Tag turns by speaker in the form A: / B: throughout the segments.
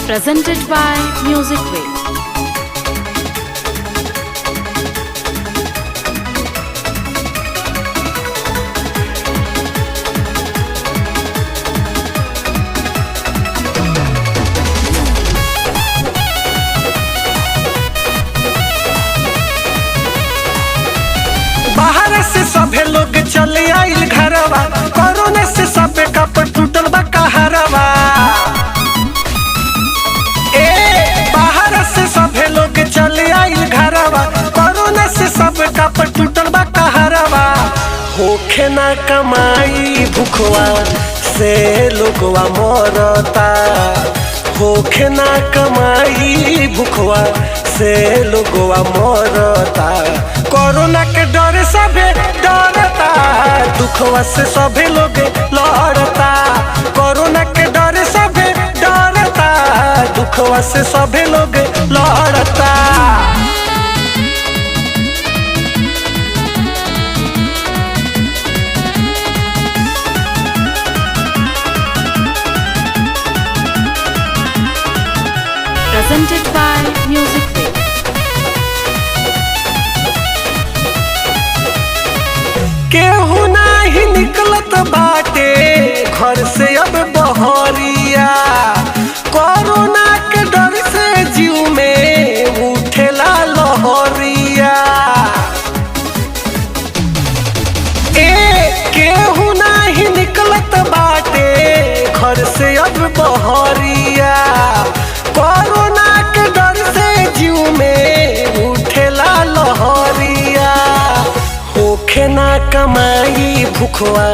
A: Presented by Music Way.
B: बाहर से सभे लोग चले आइल घरवा, कोरोना से सबे कपड़ टूटल बा कहरवा। बाहर से सभे लोग चले आइल घरवा, कोरोना से सबे कपड़ टूटल बा कहरवा। होखे ना कमाई भूखवा से लोगवा मरता, होखे ना कमाई भूखवा से लोगवा मरता। कोरोना के डर सबे डरता, दुखवा से सभे लोग लड़ता। कोरोना के डर सबे डरता, दुखवा से सभे लोग लड़ता।
A: Presented by Music Way.
B: केहू नाही निकलत बाटे घर से अब बहरिया, कोरोना के डर से जीव में उठेला लहरिया। केहू नाही निकलत बाटे घर से अब बहरिया, कोरोना के डर से जीव में उठेला लहरिया। होखे ना कमाई भूखवा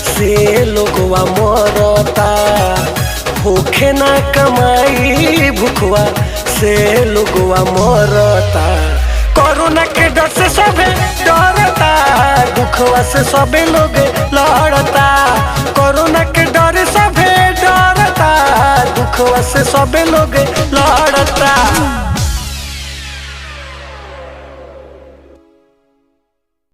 B: से लोगवा मरता, होखे ना कमाई भूखवा से लोगवा मरता। कोरोना के डर से सबे डरता, दुखवा से सबे लोग लड़ता। कोरोना के डर सबे डरता, दुखवा से सबे लोग लड़ता।